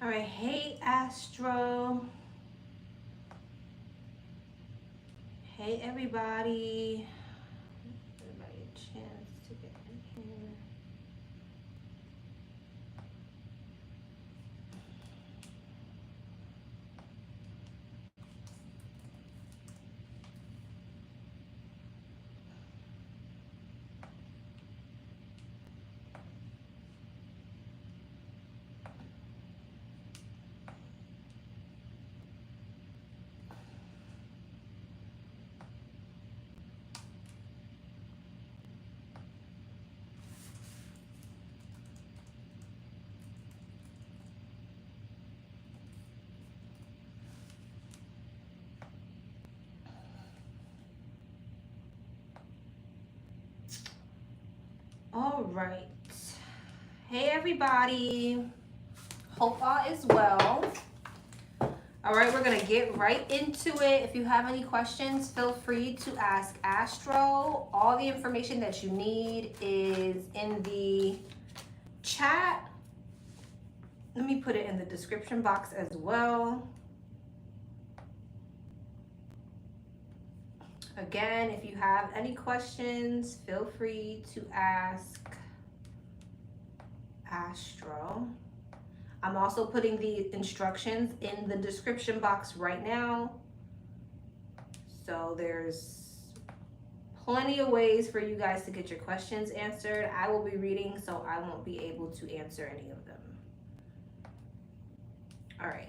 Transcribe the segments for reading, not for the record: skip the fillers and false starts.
All right, hey Astro. Hey everybody. Everybody a chance to get in here. All right. Hey everybody. Hope all is well. All right, we're gonna get right into it. If you have any questions, feel free to ask Astro. All the information that you need is in the chat. Let me put it in the description box as well. Again, if you have any questions, feel free to ask Astro. I'm also putting the instructions in the description box right now. So there's plenty of ways for you guys to get your questions answered. I will be reading, so I won't be able to answer any of them. All right.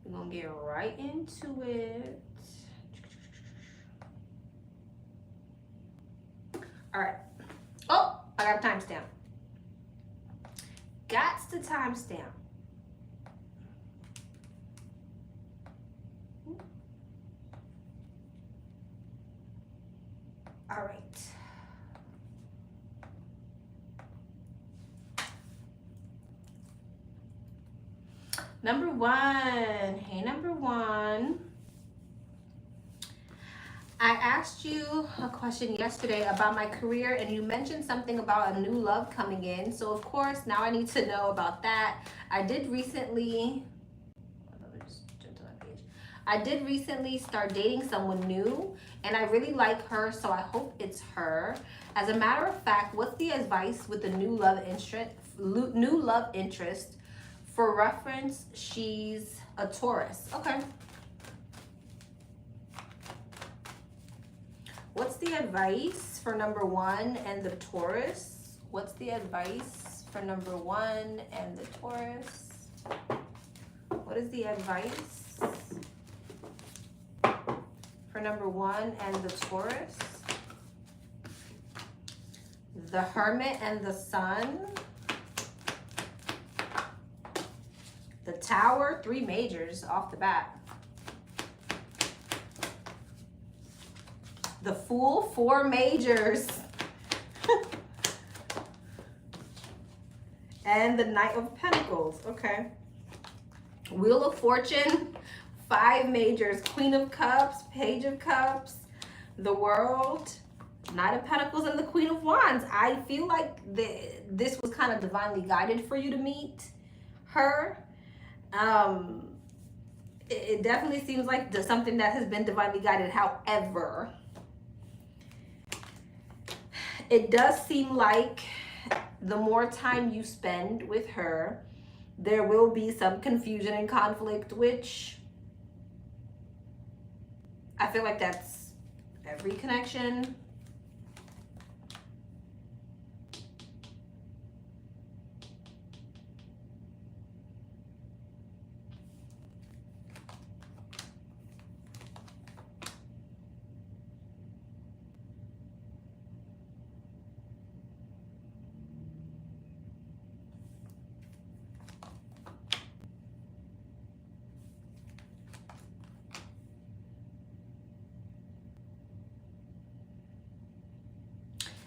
We're gonna get right into it. All right. Oh, I got a timestamp. Got the timestamp. All right. Number one. Hey, number one. I asked you a question yesterday about my career, and you mentioned something about a new love coming in. So, of course, now I need to know about that. I did recently start dating someone new, and I really like her, so I hope it's her. As a matter of fact, what's the advice with the new love interest? For reference, she's a Taurus. Okay. What's the advice for number one and the Taurus? What's the advice for number one and the Taurus? What is the advice for number one and the Taurus? The Hermit and the Sun. The Tower, 3 majors off the bat. The Fool, 4 majors. And the Knight of Pentacles, okay. Wheel of Fortune, 5 majors. Queen of Cups, Page of Cups, the World, Knight of Pentacles, and the Queen of Wands. I feel like this was kind of divinely guided for you to meet her. It definitely seems like something that has been divinely guided. However, it does seem like the more time you spend with her, there will be some confusion and conflict, which I feel like that's every connection.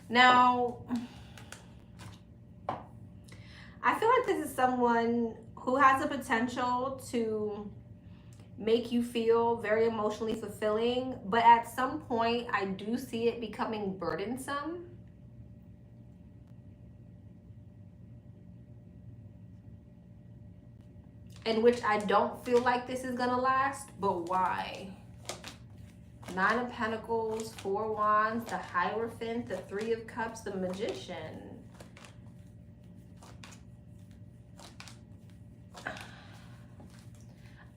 Now, I feel like this is someone who has the potential to make you feel very emotionally fulfilling, but at some point, I do see it becoming burdensome. in which I don't feel like this is gonna last, but why? Nine of Pentacles, Four Wands, the Hierophant, the Three of Cups, the Magician.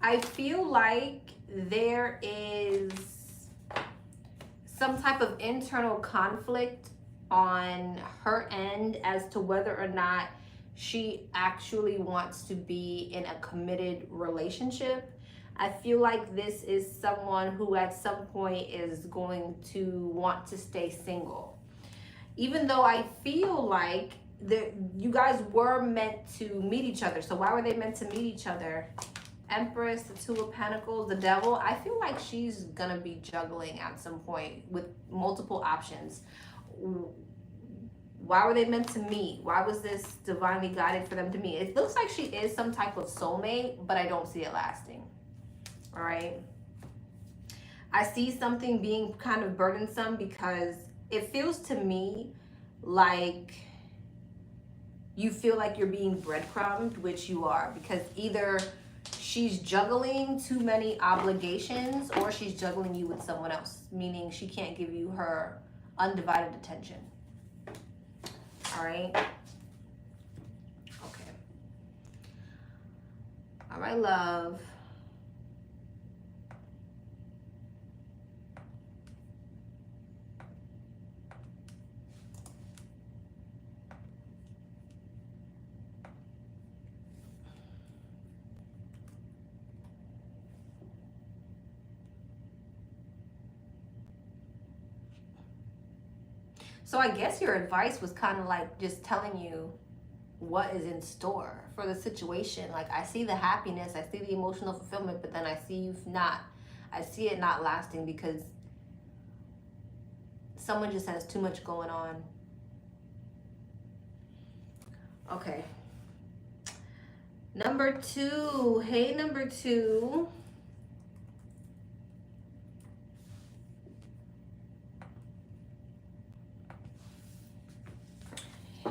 I feel like there is some type of internal conflict on her end as to whether or not she actually wants to be in a committed relationship. I feel like this is someone who at some point is going to want to stay single. Even though I feel like you guys were meant to meet each other. So why were they meant to meet each other? Empress, the Two of Pentacles, the Devil. I feel like she's gonna be juggling at some point with multiple options. Why were they meant to meet? Why was this divinely guided for them to meet? It looks like she is some type of soulmate, but I don't see it lasting. All right. I see something being kind of burdensome because it feels to me like you feel like you're being breadcrumbed, which you are, because either she's juggling too many obligations or she's juggling you with someone else, meaning she can't give you her undivided attention. All right. Okay. All right, love. So I guess your advice was kind of like just telling you what is in store for the situation. Like, I see the happiness, I see the emotional fulfillment, but then I see it not lasting because someone just has too much going on. Okay. Number 2. Hey, number 2.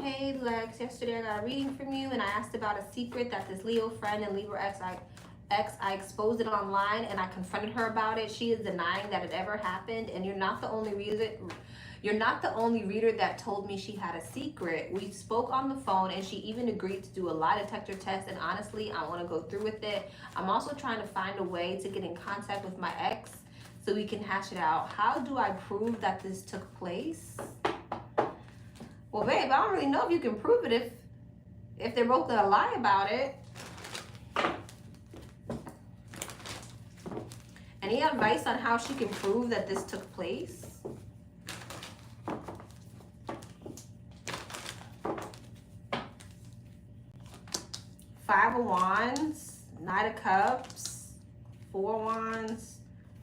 Hey Lex, yesterday I got a reading from you and I asked about a secret that this Leo friend and Libra ex I exposed it online and I confronted her about it. She is denying that it ever happened, and you're not the only reader that told me she had a secret. We spoke on the phone and she even agreed to do a lie detector test, and honestly I want to go through with it. I'm also trying to find a way to get in contact with my ex so we can hash it out. How do I prove that this took place? Well, babe, I don't really know if you can prove it if they're both gonna lie about it. Any advice on how she can prove that this took place? Five of Wands, Knight of Cups, Four Wands,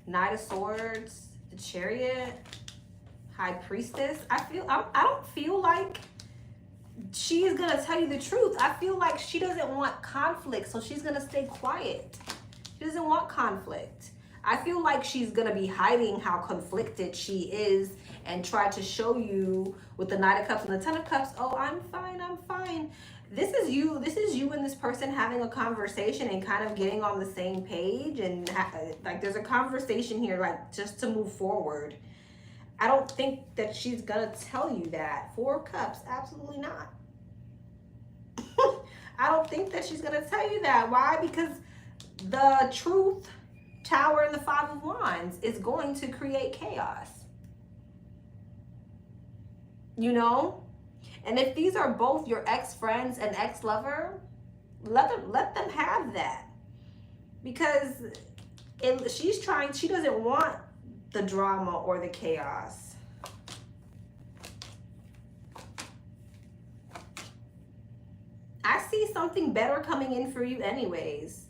Knight of Swords, the Chariot, High Priestess. I don't feel like she is gonna tell you the truth. I feel like she doesn't want conflict, so she's gonna stay quiet. She doesn't want conflict. I feel like she's gonna be hiding how conflicted she is and try to show you with the Knight of Cups and the Ten of Cups. Oh, I'm fine, I'm fine. This is you and this person having a conversation and kind of getting on the same page, and like there's a conversation here, like just to move forward. I don't think that she's gonna tell you that. Four of Cups, absolutely not. I don't think that she's gonna tell you that. Why? Because the Truth Tower and the Five of Wands is going to create chaos. You know? And if these are both your ex-friends and ex-lover, let them have that. Because she doesn't want the drama or the chaos. I see something better coming in for you anyways.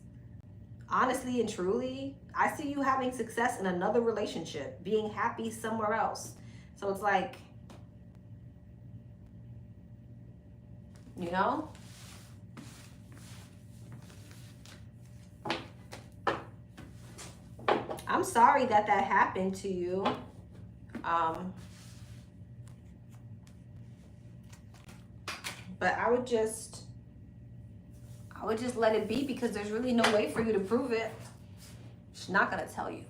Honestly and truly, I see you having success in another relationship, being happy somewhere else. So it's like, you know? I'm sorry that happened to you. But I I would just let it be because there's really no way for you to prove it. She's not going to tell you.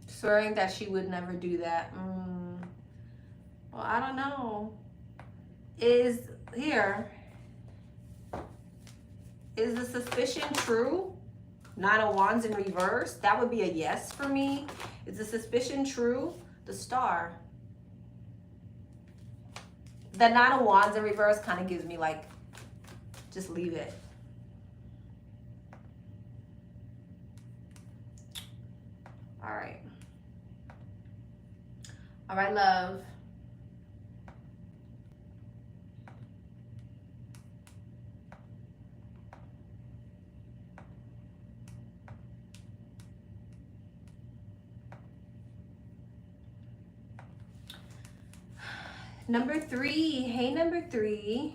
Swearing that she would never do that. Well, I don't know. Is the suspicion true? Nine of Wands in reverse. That would be a yes for me. Is the suspicion true? The Star. The Nine of Wands in reverse kind of gives me like, just leave it. All right. All right, love. Number 3. Hey, number 3.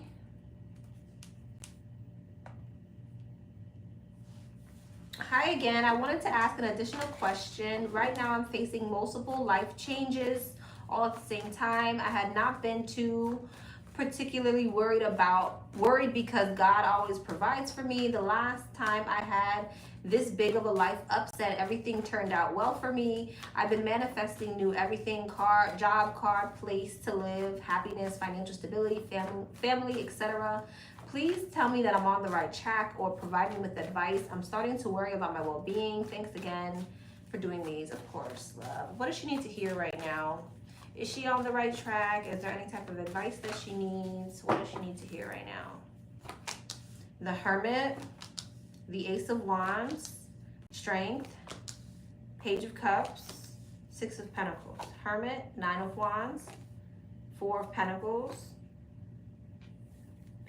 Hi again. I wanted to ask an additional question. Right now I'm facing multiple life changes all at the same time. I had not been too particularly worried because God always provides for me. The last time I had this big of a life upset, everything turned out well for me. I've been manifesting new everything, job, place to live, happiness, financial stability, family, etc. Please tell me that I'm on the right track or provide me with advice. I'm starting to worry about my well-being. Thanks again for doing these, of course, love. What does she need to hear right now? Is she on the right track? Is there any type of advice that she needs? What does she need to hear right now? The Hermit, the Ace of Wands, Strength, Page of Cups, Six of Pentacles. Hermit, Nine of Wands, Four of Pentacles,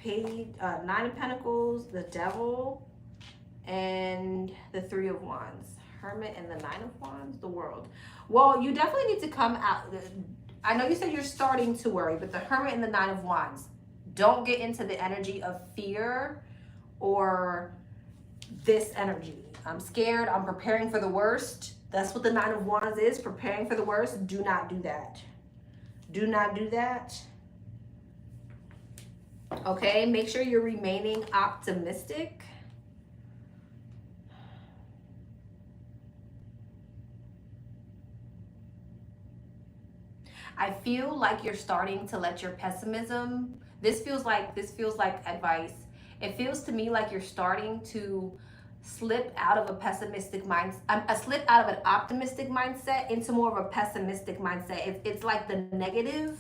Nine of Pentacles, the Devil, and the Three of Wands. Hermit and the Nine of Wands, the World. Well, you definitely need to come out. I know you said you're starting to worry, but the Hermit and the Nine of Wands, don't get into the energy of fear or this energy. I'm scared. I'm preparing for the worst. That's what the Nine of Wands is, preparing for the worst. Do not do that. Do not do that. Okay, make sure you're remaining optimistic. I feel like you're starting to let your pessimism, this feels like advice. It feels to me like you're starting to slip out of a pessimistic mindset, slip out of an optimistic mindset into more of a pessimistic mindset. It's like the negative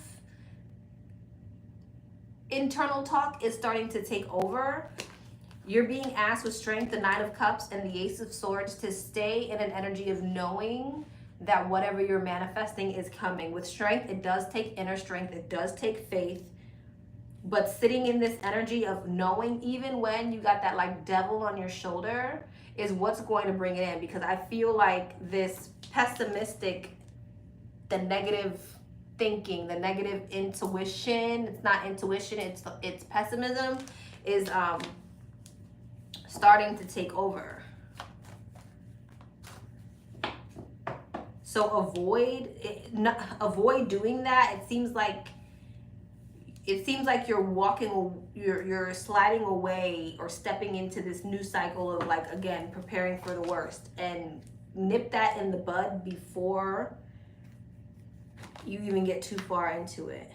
internal talk is starting to take over. You're being asked with Strength, the Nine of Cups, and the Ace of Swords to stay in an energy of knowing that whatever you're manifesting is coming. With Strength, it does take inner strength. It does take faith. But sitting in this energy of knowing, even when you got that like devil on your shoulder, is what's going to bring it in. Because I feel like this pessimistic, the negative thinking, the negative intuition, it's not intuition, it's pessimism, is starting to take over. So avoid doing that. It seems like you're sliding away or stepping into this new cycle of, like, again, preparing for the worst, and nip that in the bud before you even get too far into it.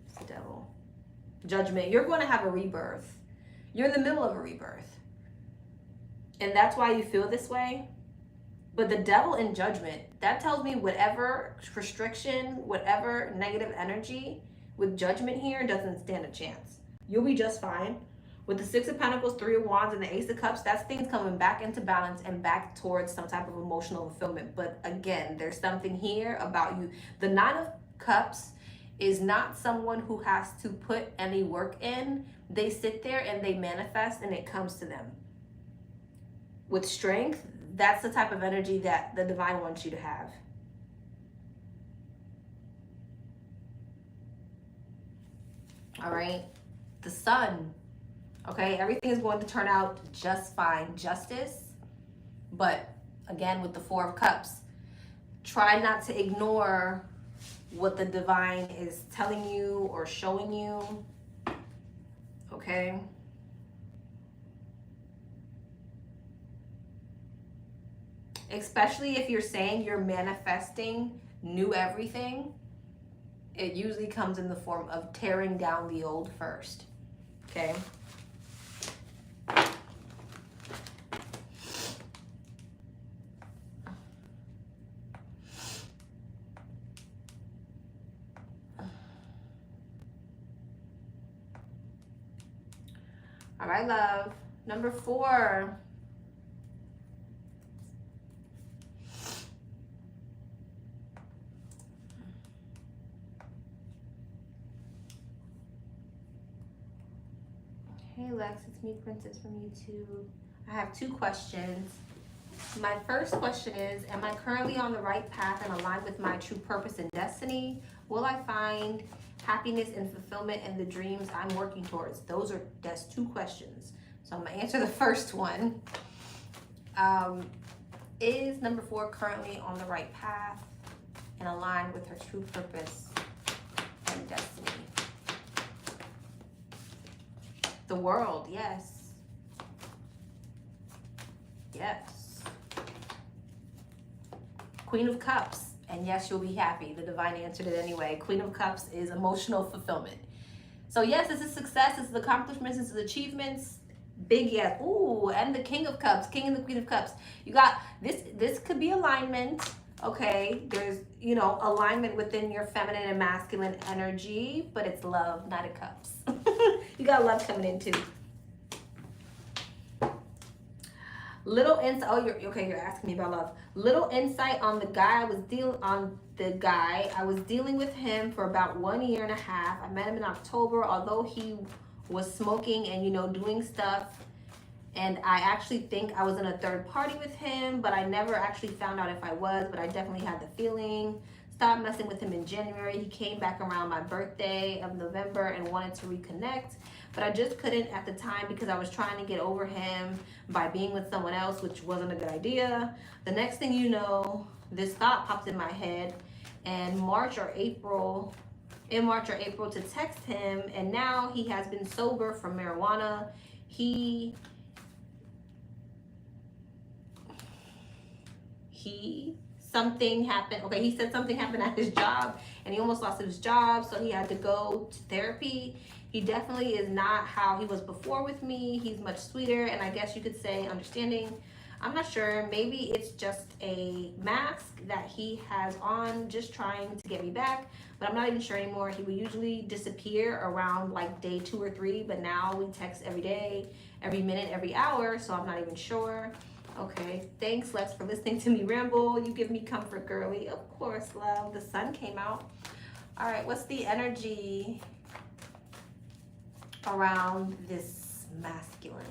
It's the Devil. Judgment. You're going to have a rebirth. You're in the middle of a rebirth. And that's why you feel this way. But the Devil in Judgment, that tells me whatever restriction, whatever negative energy with Judgment here doesn't stand a chance. You'll be just fine. With the Six of Pentacles, Three of Wands, and the Ace of Cups, that's things coming back into balance and back towards some type of emotional fulfillment. But again, there's something here about you. The Nine of Cups is not someone who has to put any work in. They sit there and they manifest and it comes to them. With Strength, that's the type of energy that the divine wants you to have. All right. The Sun. Okay. Everything is going to turn out just fine. Justice. But again, with the Four of Cups, try not to ignore what the divine is telling you or showing you. Okay. Especially if you're saying you're manifesting new everything, it usually comes in the form of tearing down the old first. Okay. All right, love. Number 4. Hey Lex, it's me, Princess from YouTube. I have 2 questions. My first question is, am I currently on the right path and aligned with my true purpose and destiny? Will I find happiness and fulfillment in the dreams I'm working towards? That's 2 questions. So I'm gonna answer the first one. Is number 4 currently on the right path and aligned with her true purpose and destiny? The world, yes. Yes. Queen of Cups, and yes, you'll be happy. The divine answered it anyway. Queen of Cups is emotional fulfillment. So yes, this is success, this is accomplishments, this is achievements. Big yes. Ooh, and the King of Cups, King and the Queen of Cups. You got this could be alignment. Okay, there's, you know, alignment within your feminine and masculine energy, but it's love, Knight of Cups. You got love coming in too. Little insight. Oh, you're asking me about love. Little insight on the guy I was dealing with him for about 1.5 years. I met him in October, although he was smoking and, you know, doing stuff. And I actually think I was in a third party with him, but I never actually found out if I was, but I definitely had the feeling. Stopped messing with him in January. He came back around my birthday of November and wanted to reconnect, but I just couldn't at the time because I was trying to get over him by being with someone else, which wasn't a good idea. The next thing you know, this thought popped in my head, and in March or April to text him, and now he has been sober from marijuana. Something happened. Okay, he said something happened at his job and he almost lost his job, so he had to go to therapy. He definitely is not how he was before with me. He's much sweeter, and I guess you could say understanding. I'm not sure. Maybe it's just a mask that he has on, just trying to get me back, but I'm not even sure anymore. He would usually disappear around like day 2 or 3, but now we text every day, every minute, every hour, so I'm not even sure. Okay, thanks Lex for listening to me ramble. You give me comfort, girly. Of course, love. The sun came out. All right, what's the energy around this masculine?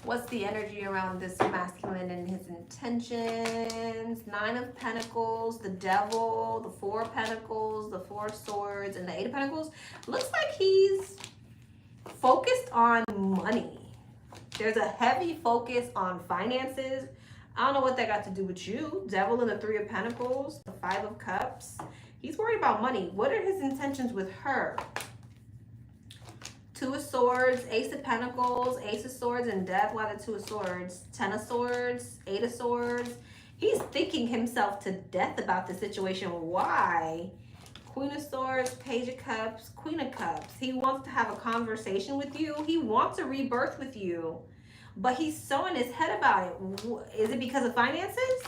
What's the energy around this masculine and his intentions? 9 of Pentacles, the Devil, the 4 of Pentacles, the 4 of Swords, and the 8 of Pentacles. Looks like he's focused on money. There's a heavy focus on finances. I don't know what that got to do with you. Devil and the 3 of Pentacles, the 5 of Cups. He's worried about money. What are his intentions with her? 2 of Swords, Ace of Pentacles, Ace of Swords, and Death. Why the 2 of Swords? 10 of Swords, 8 of Swords. He's thinking himself to death about the situation. Why? Queen of Swords, Page of Cups, Queen of Cups. He wants to have a conversation with you. He wants a rebirth with you, but he's so in his head about it. Is it because of finances?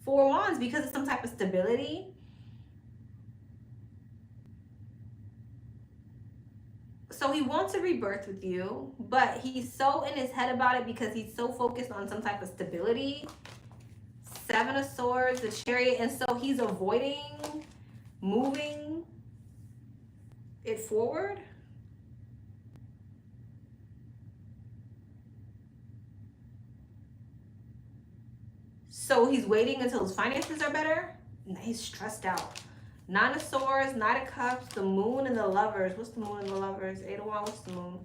4 of Wands, because of some type of stability. So he wants a rebirth with you, but he's so in his head about it because he's so focused on some type of stability. 7 of Swords, the Chariot, and so he's avoiding moving it forward. So he's waiting until his finances are better. He's stressed out. 9 of Swords, 9 of Cups, the Moon, and the Lovers. What's the Moon and the Lovers? 8 of Wands, what's the Moon?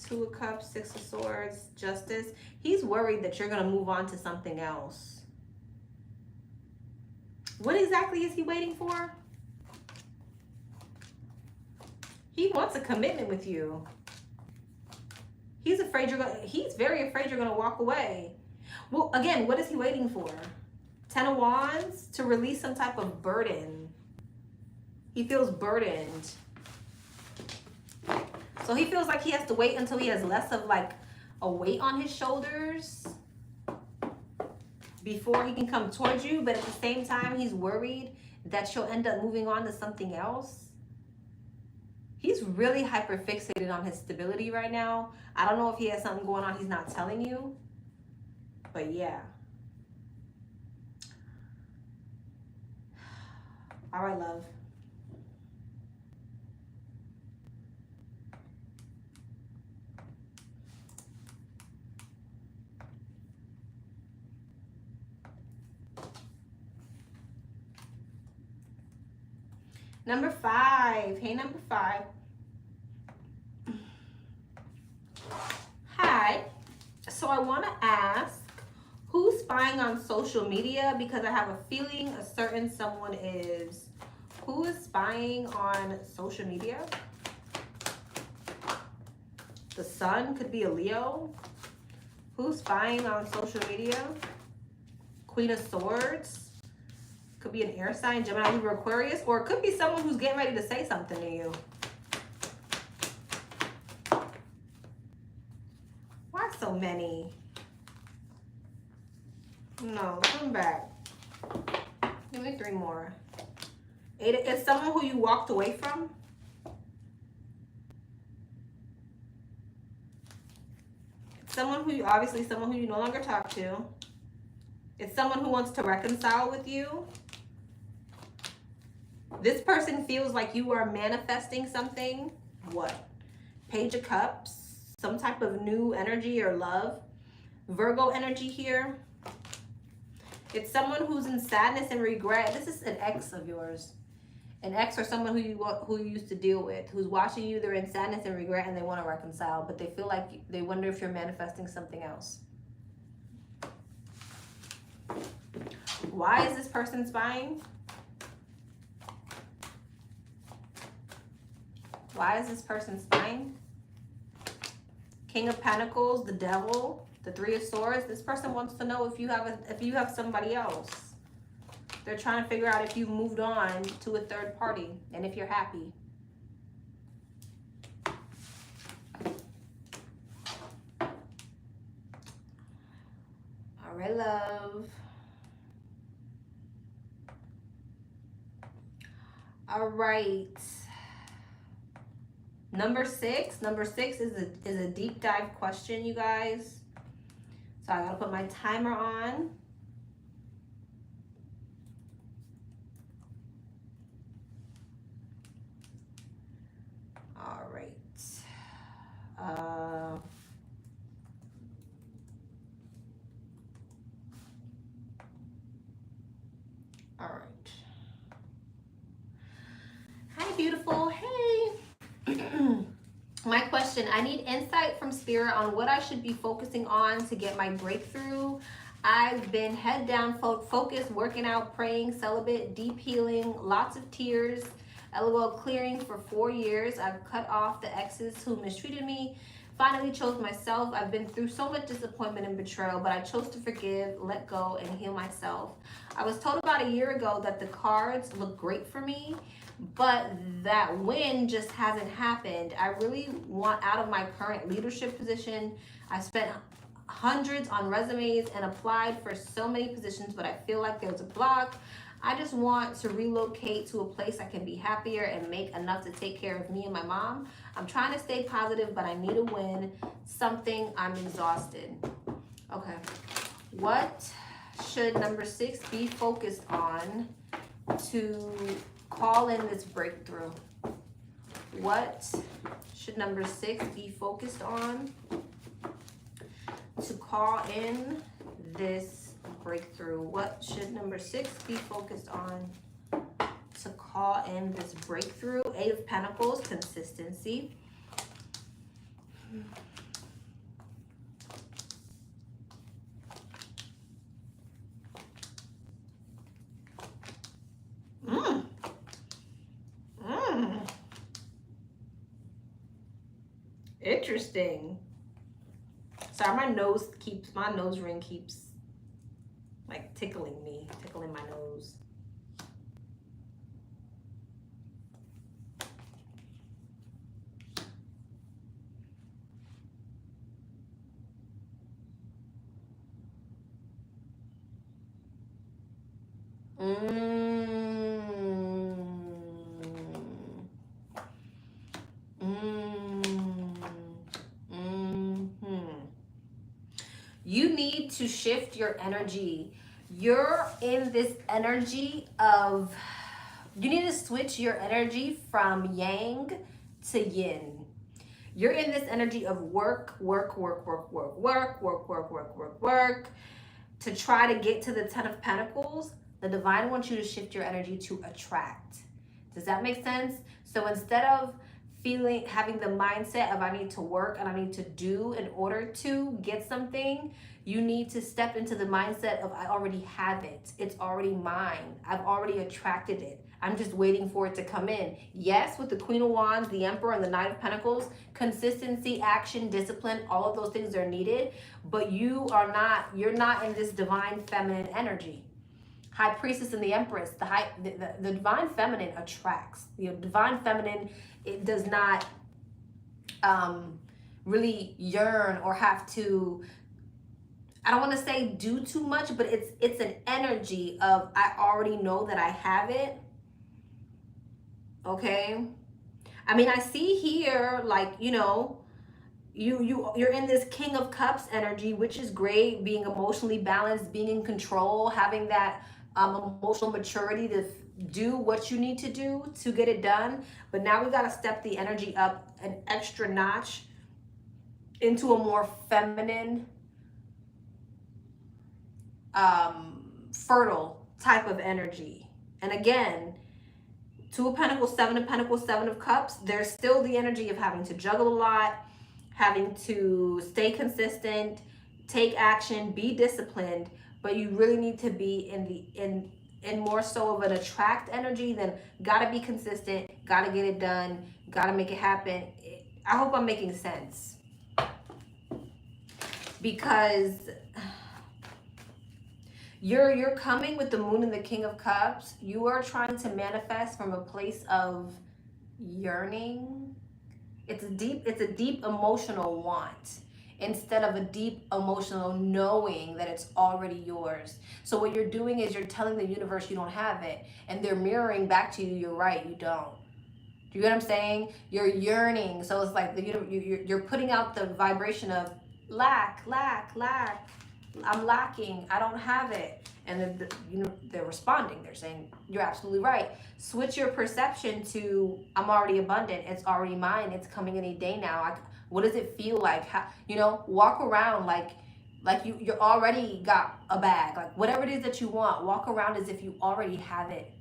2 of Cups, 6 of Swords, Justice. He's worried that you're going to move on to something else. What exactly is he waiting for? He wants a commitment with you. He's very afraid you're gonna walk away. Well, again, what is he waiting for? 10 of Wands, to release some type of burden. He feels burdened. So he feels like he has to wait until he has less of like a weight on his shoulders before he can come towards you. But at the same time, he's worried that you'll end up moving on to something else. He's really hyper fixated on his stability right now. I don't know if he has something going on he's not telling you. But yeah. All right, love. Number 5. Hey, number 5. Hi. So I want to ask, who's spying on social media? Because I have a feeling a certain someone is. Who is spying on social media? The Sun could be a Leo. Who's spying on social media? Queen of Swords. Could be an air sign, Gemini, Libra, Aquarius, or it could be someone who's getting ready to say something to you. Why so many? No, come back. Give me 3 more. 8, it's someone who you walked away from. It's someone who obviously someone who you no longer talk to. It's someone who wants to reconcile with you. This person feels like you are manifesting something. What? Page of Cups. Some type of new energy or love. Virgo energy here. It's someone who's in sadness and regret. This is an ex of yours. An ex or someone who you used to deal with. Who's watching you. They're in sadness and regret and they want to reconcile. But they feel like they wonder if you're manifesting something else. Why is this person spying? Why is this person spying? King of Pentacles, the Devil, the 3 of Swords. This person wants to know if you have somebody else. They're trying to figure out if you've moved on to a third party and if you're happy. All right, love. All right. Number 6. Number 6 is a deep dive question, you guys. So I gotta put my timer on. All right. All right. Hi, beautiful. Hey. My question, I need insight from Spirit on what I should be focusing on to get my breakthrough. I've been head down, focused, working out, praying, celibate, deep healing, lots of tears, LOL clearing for 4 years. I've cut off the exes who mistreated me. Finally chose myself. I've been through so much disappointment and betrayal, but I chose to forgive, let go, and heal myself. I was told about a year ago that the cards look great for me, but that win just hasn't happened. I really want out of my current leadership position. I spent hundreds on resumes and applied for so many positions, but I feel like there's a block. I just want to relocate to a place I can be happier and make enough to take care of me and my mom. I'm trying to stay positive, but I need a win. Something, I'm exhausted. Okay. What should number 6 be focused on to call in this breakthrough? What should number 6 be focused on to call in this breakthrough? What should number 6 be focused on to call in this breakthrough? 8 of Pentacles, consistency. Interesting. Sorry, my nose ring keeps like tickling my nose. You need to shift your energy. You're in this energy of, you need to switch your energy from yang to yin. You're in this energy of work, to try to get to the 10 of Pentacles. The divine wants you to shift your energy to attract. Does that make sense? So instead of having the mindset of I need to work and I need to do in order to get something, you need to step into the mindset of I already have it. It's already mine. I've already attracted it. I'm just waiting for it to come in. Yes, with the Queen of Wands, the Emperor, and the Knight of Pentacles, consistency, action, discipline, all of those things are needed, but you're not in this divine feminine energy. High Priestess and the Empress, the divine feminine attracts. The divine feminine, it does not really yearn or have to, I don't want to say do too much, but it's an energy of I already know that I have it. Okay? I mean, I see here, like, you know, you're in this King of Cups energy, which is great, being emotionally balanced, being in control, having that emotional maturity to do what you need to do to get it done. But now we got to step the energy up an extra notch into a more feminine, fertile type of energy. And again, Two of Pentacles, Seven of Pentacles, Seven of Cups, there's still the energy of having to juggle a lot, having to stay consistent, take action, be disciplined, but you really need to be in more so of an attract energy than gotta be consistent, gotta get it done, gotta make it happen. I hope I'm making sense. Because you're coming with the Moon and the King of Cups. You are trying to manifest from a place of yearning. It's a deep emotional want instead of a deep emotional knowing that it's already yours. So what you're doing is you're telling the universe you don't have it, and they're mirroring back to you, you're right, you don't. Do you get what I'm saying? You're yearning. So it's like you're putting out the vibration of lack. I'm lacking. I don't have it. And then they're responding. They're saying, you're absolutely right. Switch your perception to I'm already abundant. It's already mine. It's coming any day now. What does it feel like? How, walk around like you already got a bag. Like whatever it is that you want, walk around as if you already have it.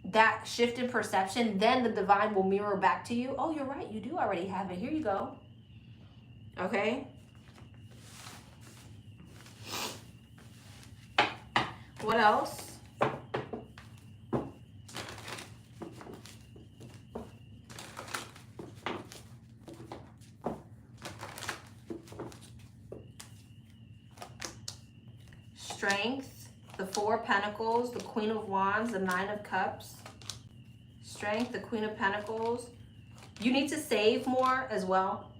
That shift in perception, then the divine will mirror back to you. Oh, you're right. You do already have it. Here you go. Okay. What else? Strength, the Four of Pentacles, the Queen of Wands, the Nine of Cups. Strength, the Queen of Pentacles. You need to save more as well.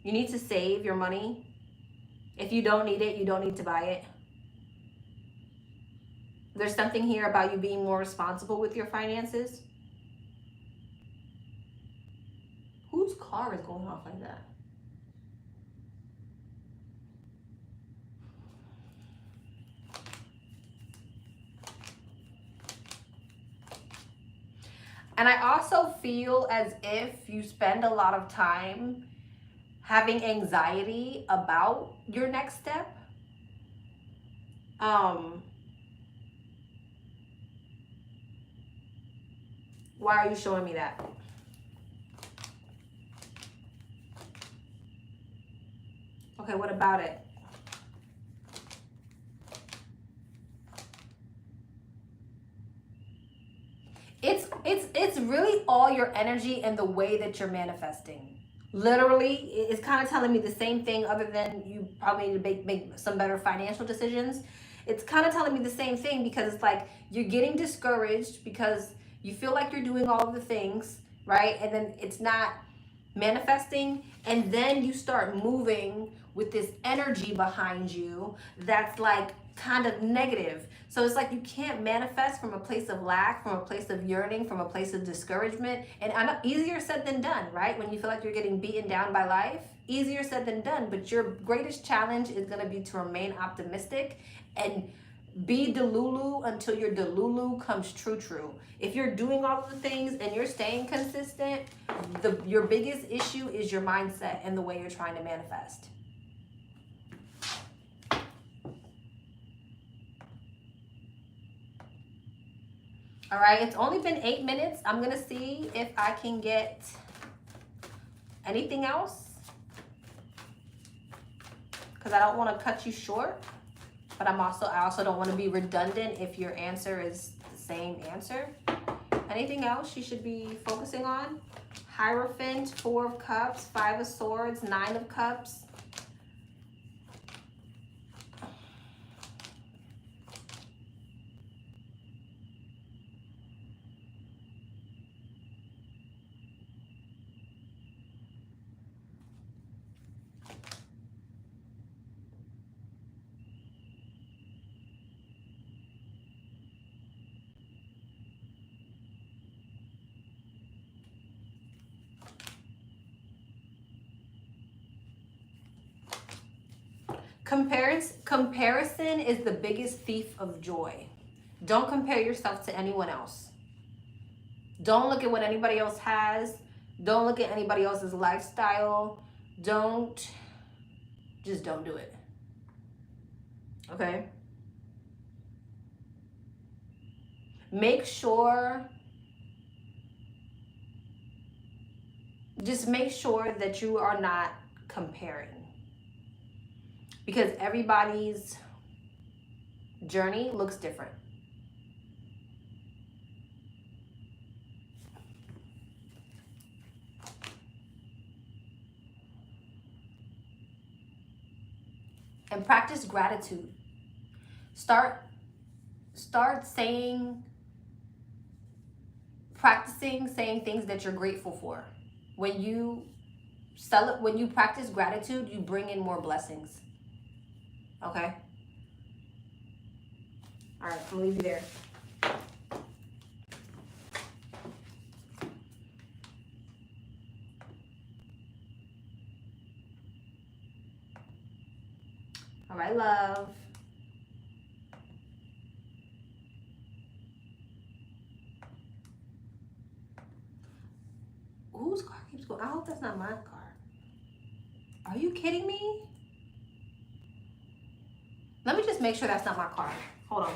You need to save your money. If you don't need it, you don't need to buy it. There's something here about you being more responsible with your finances. Whose car is going off like that? And I also feel as if you spend a lot of time having anxiety about your next step. Why are you showing me that? Okay, what about it? It's really all your energy and the way that you're manifesting. Literally, it's kind of telling me the same thing, other than you probably need to make some better financial decisions. It's kind of telling me the same thing, because it's like you're getting discouraged because you feel like you're doing all of the things, right? And then it's not manifesting, and then you start moving with this energy behind you that's like kind of negative. So it's like you can't manifest from a place of lack, from a place of yearning, from a place of discouragement. And I know, easier said than done, right? When you feel like you're getting beaten down by life, easier said than done. But your greatest challenge is going to be to remain optimistic and be Delulu until your Delulu comes true. If you're doing all of the things and you're staying consistent, your biggest issue is your mindset and the way you're trying to manifest. All right, it's only been 8 minutes. I'm gonna see if I can get anything else, because I don't want to cut you short, but I also don't want to be redundant if your answer is the same answer. Anything else you should be focusing on? Hierophant, 4 of Cups, 5 of Swords, 9 of Cups. Comparison is the biggest thief of joy. Don't compare yourself to anyone else. Don't look at what anybody else has. Don't look at anybody else's lifestyle. Just don't do it. Okay? Just make sure that you are not comparing. Because everybody's journey looks different. And practice gratitude. Start practicing saying things that you're grateful for. When you practice gratitude, you bring in more blessings. Okay? All right, I'm gonna leave you there. All right, love. Whose car keeps going? I hope that's not my car. Are you kidding me? Let me just make sure that's not my car. Hold on.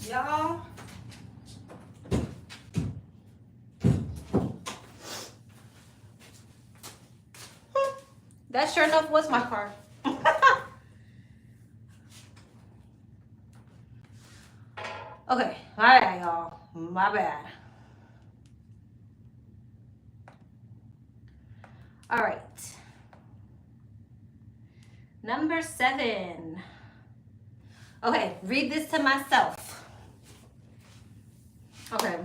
Y'all. That sure enough was my card. Okay, all right, y'all. My bad. All right. Number 7. Okay, read this to myself. Okay.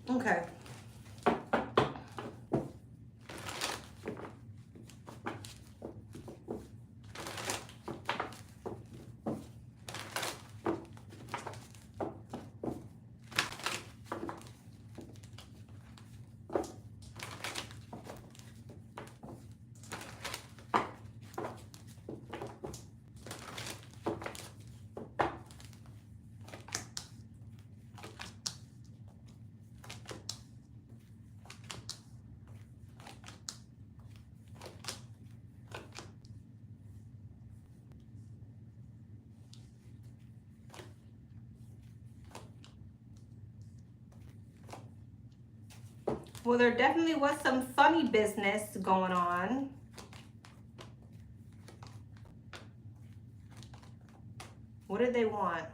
Okay. Well, there definitely was some funny business going on. What did they want?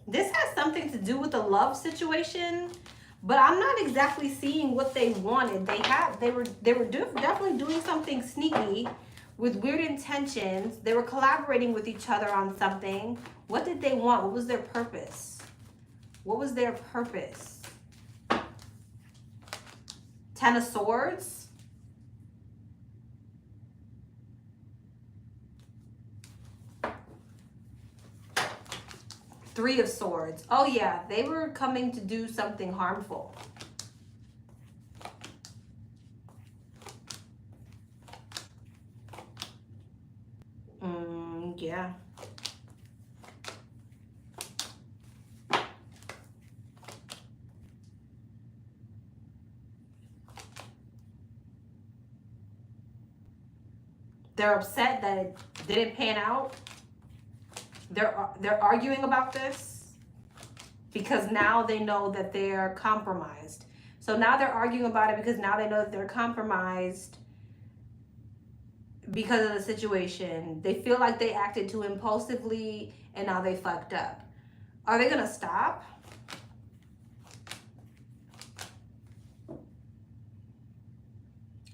This has something to do with the love situation, but I'm not exactly seeing what they wanted. They were definitely doing something sneaky with weird intentions. They were collaborating with each other on something. What did they want? What was their purpose? What was their purpose? 10 of Swords. Three of Swords. Oh yeah, they were coming to do something harmful. Yeah. They're upset that it didn't pan out. They're arguing about this because now they know that they're compromised. So now they're arguing about it because now they know that they're compromised because of the situation. They feel like they acted too impulsively and now they fucked up. Are they gonna stop?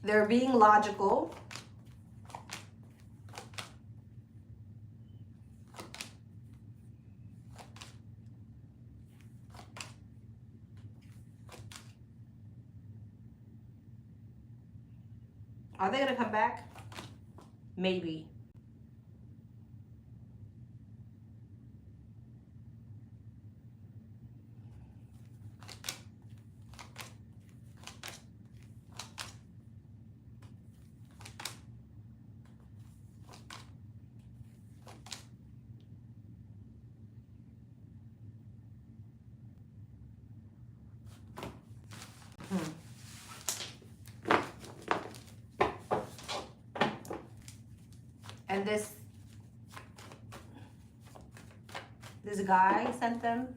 They're being logical. Are they gonna come back? Maybe. this guy sent them.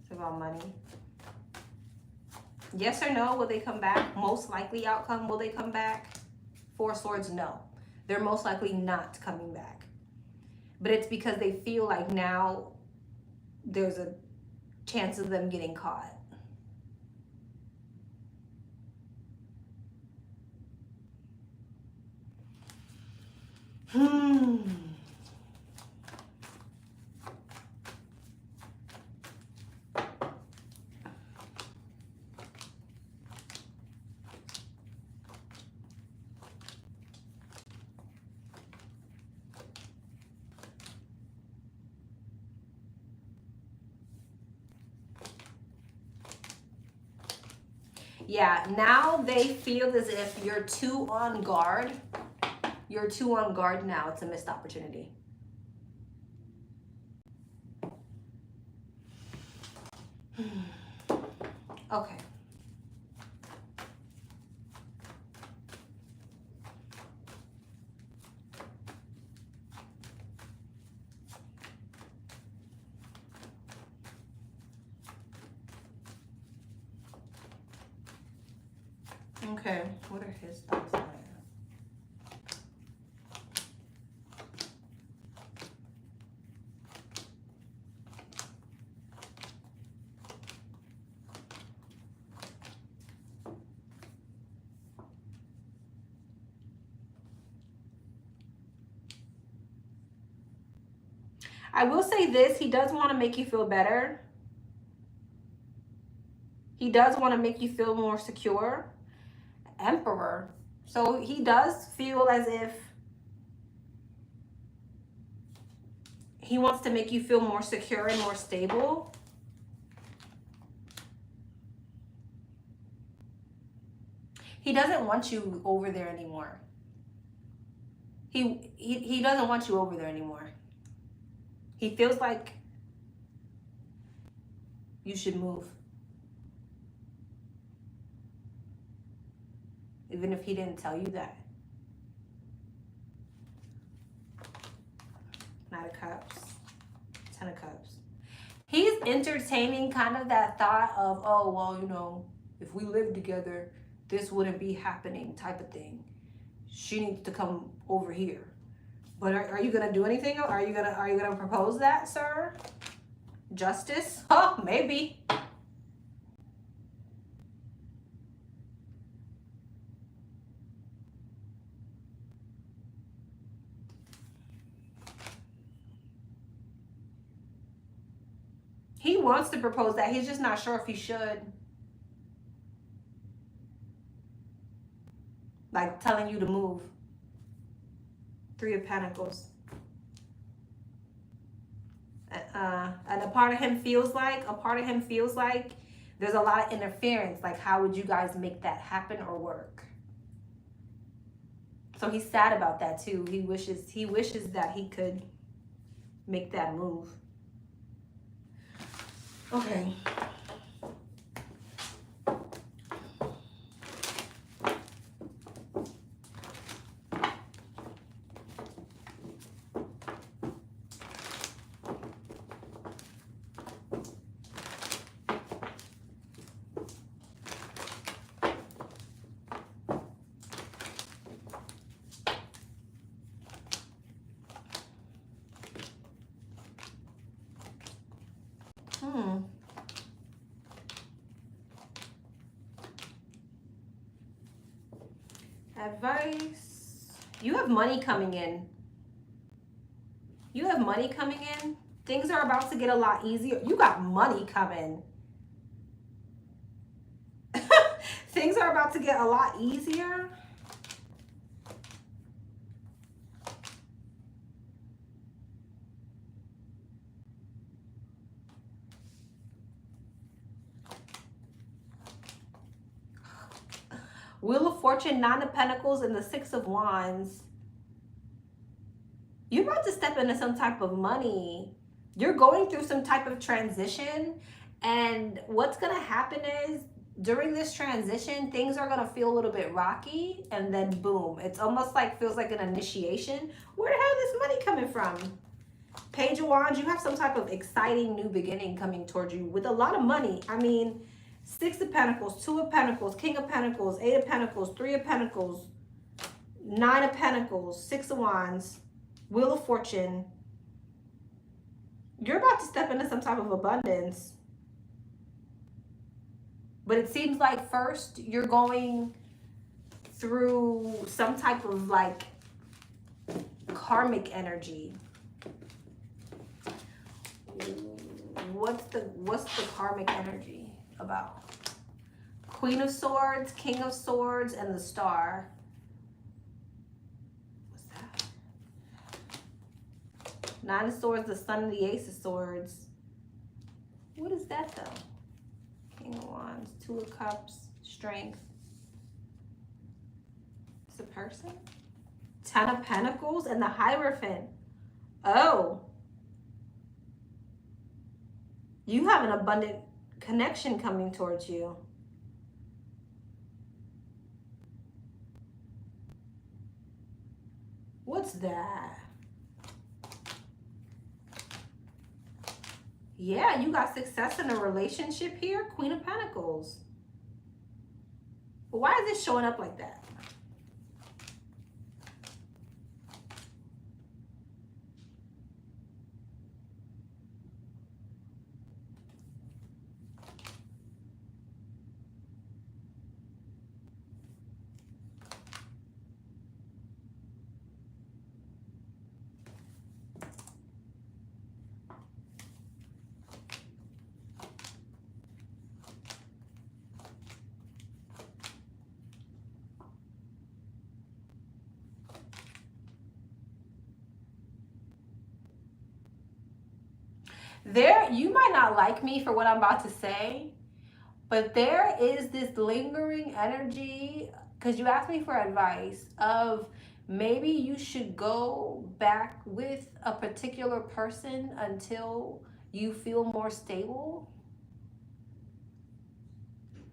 It's about money. Yes or no, will they come back? Most likely outcome, will they come back? Four of Swords, no. They're most likely not coming back. But it's because they feel like now there's a chance of them getting caught. Yeah, now they feel as if you're too on guard. You're too on guard now. It's a missed opportunity. Okay. Okay, what are his thoughts on it? I will say this, he does want to make you feel better. He does want to make you feel more secure. Emperor. So he does feel as if he wants to make you feel more secure and more stable. He doesn't want you over there anymore. He doesn't want you over there anymore. He feels like you should move. Even if he didn't tell you that. Knight of Cups. Ten of Cups. He's entertaining kind of that thought of, oh, well, you know, if we lived together, this wouldn't be happening type of thing. She needs to come over here. But are you gonna do anything? Are you gonna propose that, sir? Justice? Oh, maybe. He wants to propose that. He's just not sure if he should. Like telling you to move. Three of Pentacles. And a part of him feels like there's a lot of interference. Like, how would you guys make that happen or work? So he's sad about that too. He wishes that he could make that move. Okay. Advice. You have money coming in. You have money coming in. Things are about to get a lot easier. You got money coming. Things are about to get a lot easier. Wheel of Fortune, Nine of Pentacles, and the Six of Wands. You're about to step into some type of money. You're going through some type of transition. And what's going to happen is during this transition, things are going to feel a little bit rocky, and then boom. It's almost like, feels like an initiation. Where the hell is this money coming from? Page of Wands, you have some type of exciting new beginning coming towards you with a lot of money. I mean, 6 of Pentacles, 2 of Pentacles, King of Pentacles, 8 of Pentacles, 3 of Pentacles, 9 of Pentacles, 6 of Wands, Wheel of Fortune. You're about to step into some type of abundance. But it seems like first you're going through some type of like karmic energy. What's the karmic energy about? Queen of Swords, King of Swords, and the Star. What's that? 9 of Swords, the Sun, and the Ace of Swords. What is that though? King of Wands, 2 of Cups, Strength. It's a person. 10 of Pentacles and the Hierophant. Oh. You have an abundant connection coming towards you. What's that? Yeah, you got success in a relationship here. Queen of Pentacles. But why is this showing up like that? You might not like me for what I'm about to say, but there is this lingering energy, because you asked me for advice, of maybe you should go back with a particular person until you feel more stable.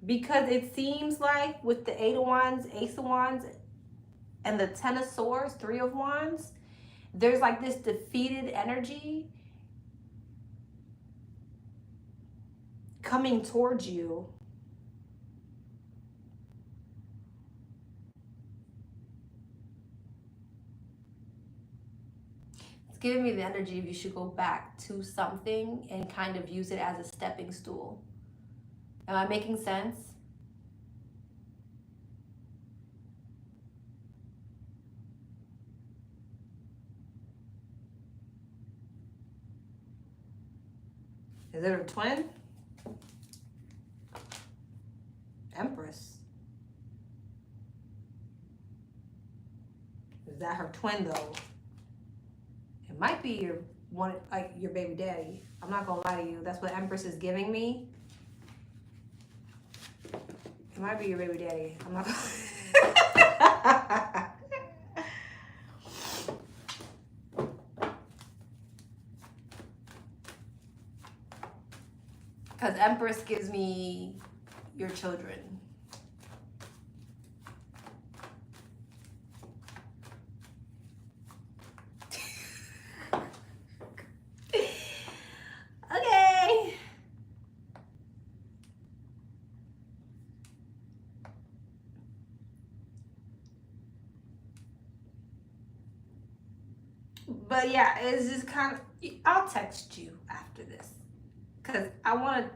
Because it seems like with the 8 of Wands, Ace of Wands, and the 10 of Swords, 3 of Wands, there's like this defeated energy coming towards you. It's giving me the energy of you should go back to something and kind of use it as a stepping stool. Am I making sense? Is it a twin? Empress. Is that her twin though? It might be your one, like your baby daddy. I'm not gonna lie to you. That's what Empress is giving me. It might be your baby daddy. I'm not gonna. Because Empress gives me your children. Okay. But yeah, it's just kind of, I'll text you after this. Because I want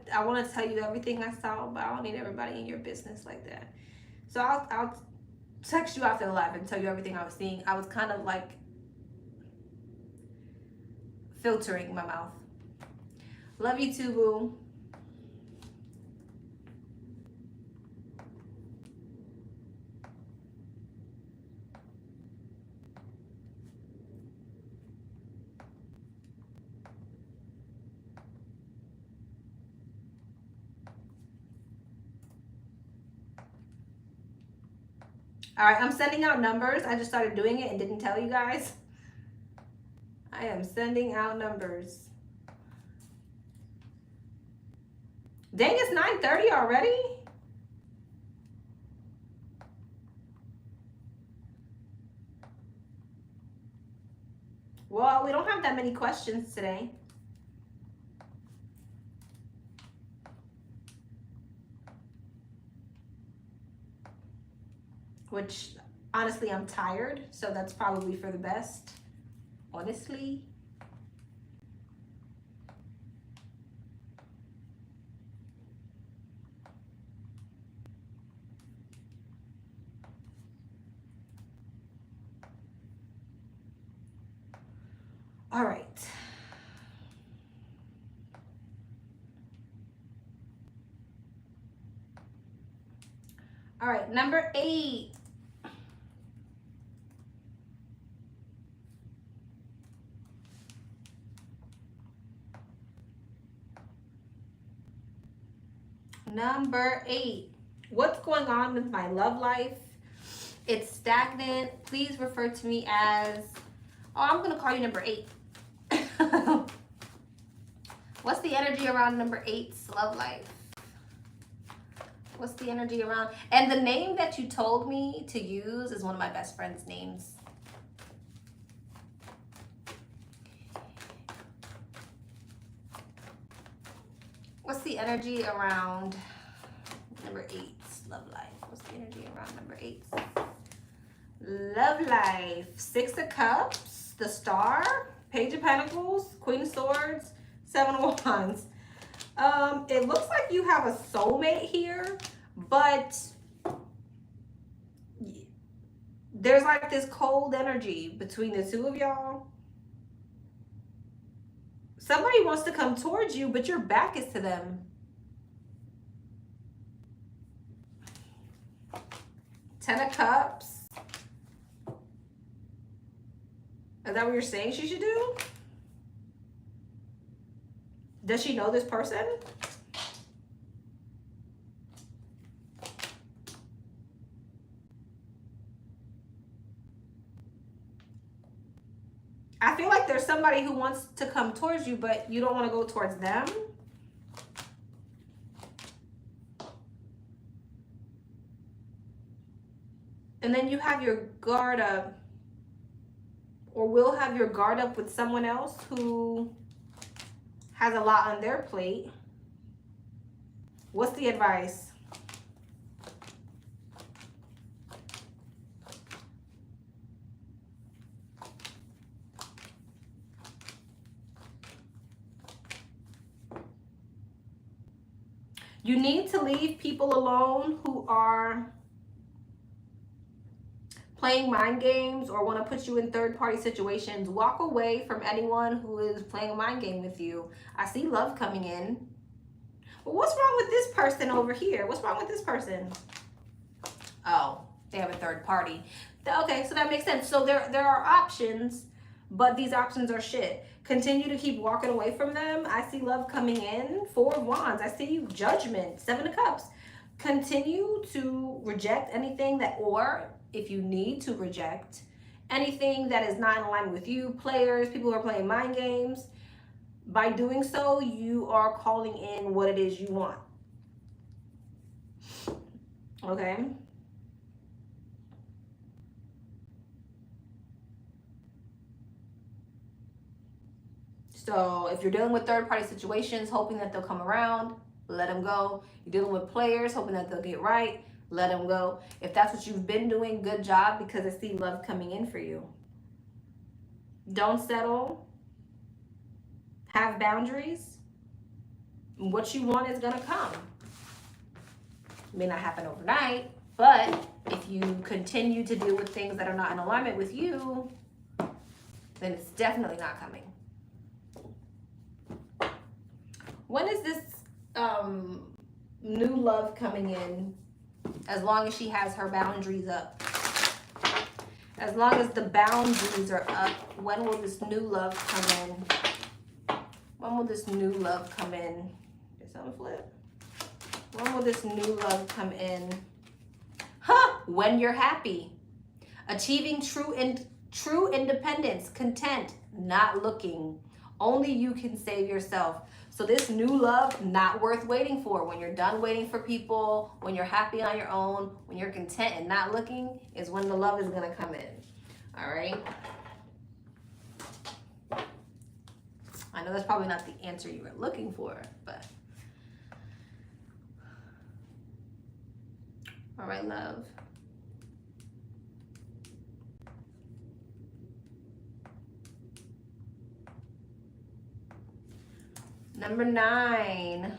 to tell you everything I saw, but I don't need everybody in your business like that. So I'll text you after the live and tell you everything I was seeing. I was kind of like filtering my mouth. Love you too, boo. All right, I'm sending out numbers. I just started doing it and didn't tell you guys. I am sending out numbers. Dang, it's 9:30 already? Well, we don't have that many questions today. Which, honestly, I'm tired, so that's probably for the best. Honestly. All right. All right, number 8. Number 8. What's going on with my love life? It's stagnant. Please refer to me as... Oh, I'm going to call you number 8. What's the energy around number 8's love life? What's the energy around? And the name that you told me to use is one of my best friend's names. What's the energy around number 8's love life? What's the energy around number 8's love life? 6 of Cups, the Star, Page of Pentacles, Queen of Swords, 7 of Wands. It looks like you have a soulmate here, but there's like this cold energy between the two of y'all. Somebody wants to come towards you, but your back is to them. 10 of Cups. Is that what you're saying she should do? Does she know this person? I feel like there's somebody who wants to come towards you, but you don't want to go towards them. And then you have your guard up, or will have your guard up with someone else who has a lot on their plate. What's the advice? You need to leave people alone who are playing mind games or want to put you in third-party situations. Walk away from anyone who is playing a mind game with you. I see love coming in. Well, what's wrong with this person over here? What's wrong with this person? Oh, they have a third party. Okay, so that makes sense. So there are options, but these options are shit. Continue to keep walking away from them. I see love coming in. 4 of Wands. I see Judgment. 7 of Cups. Continue to reject anything that, or if you need to reject anything that is not in alignment with you, players, people who are playing mind games. By doing so, you are calling in what it is you want. Okay? So if you're dealing with third-party situations, hoping that they'll come around, let them go. You're dealing with players, hoping that they'll get right, let them go. If that's what you've been doing, good job, because I see love coming in for you. Don't settle. Have boundaries. What you want is going to come. It may not happen overnight, but if you continue to deal with things that are not in alignment with you, then it's definitely not coming. When is this new love coming in? As long as she has her boundaries up. As long as the boundaries are up, when will this new love come in? When will this new love come in? Did something flip? When will this new love come in? When you're happy. Achieving true independence, content, not looking. Only you can save yourself. So this new love, not worth waiting for. When you're done waiting for people, when you're happy on your own, when you're content and not looking, is when the love is going to come in. All right? I know that's probably not the answer you were looking for, but. All right, love. Number 9.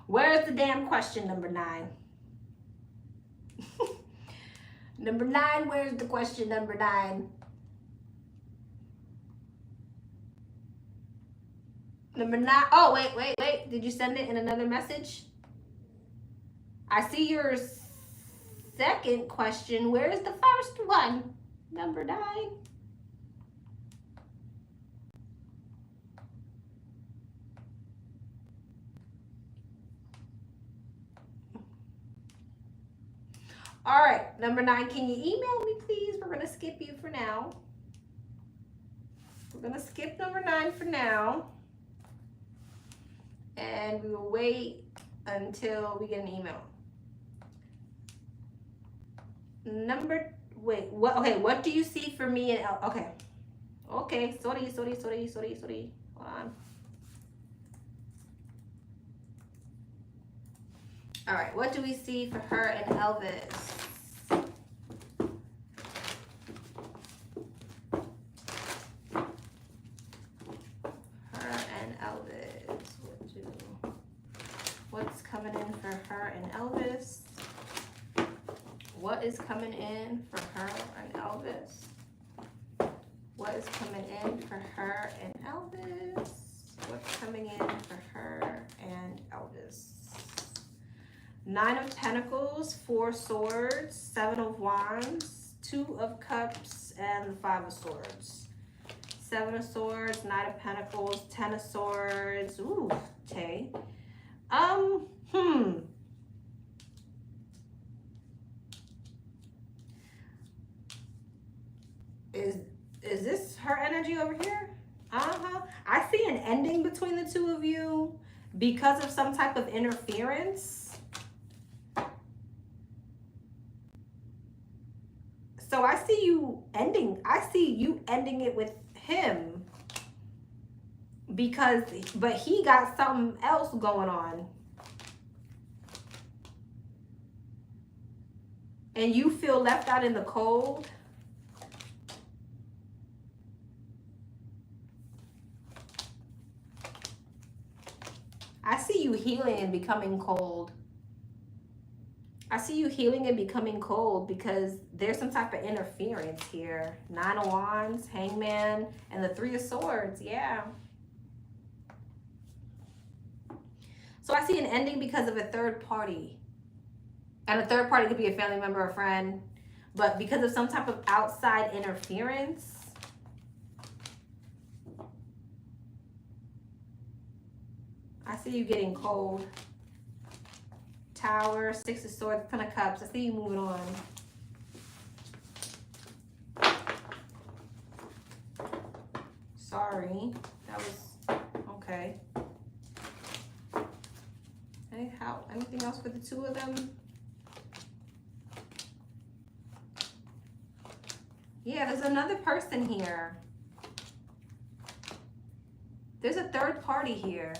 Where's the damn question, number 9? Number 9, where's the question, number 9? Number 9. Oh, wait. Did you send it in another message? I see your second question. Where's the first one? Number 9. All right, number 9, can you email me, please? We're going to skip you for now. We're going to skip number 9 for now. And we will wait until we get an email. What do you see for me? Okay, sorry. Hold on. All right, what do we see for her and Elvis? What's coming in for her and Elvis? What is coming in for her and Elvis? What is coming in for her and Elvis? What's coming in for her and Elvis? 9 of Pentacles, 4 Swords, 7 of Wands, 2 of Cups, and 5 of Swords. 7 of Swords, 9 of Pentacles, 10 of Swords. Ooh, okay. Is this her energy over here? I see an ending between the two of you because of some type of interference. So I see you ending it with him but he got something else going on. And you feel left out in the cold. I see you healing and becoming cold. I see you healing and becoming cold because there's some type of interference here. 9 of Wands, Hangman, and the 3 of Swords. Yeah. So I see an ending because of a third party. And a third party could be a family member or friend. But because of some type of outside interference, I see you getting cold. Tower, 6 of Swords, 10 of Cups. I see you moving on. Sorry. That was okay. Anything else for the two of them? Yeah, there's another person here. There's a third party here.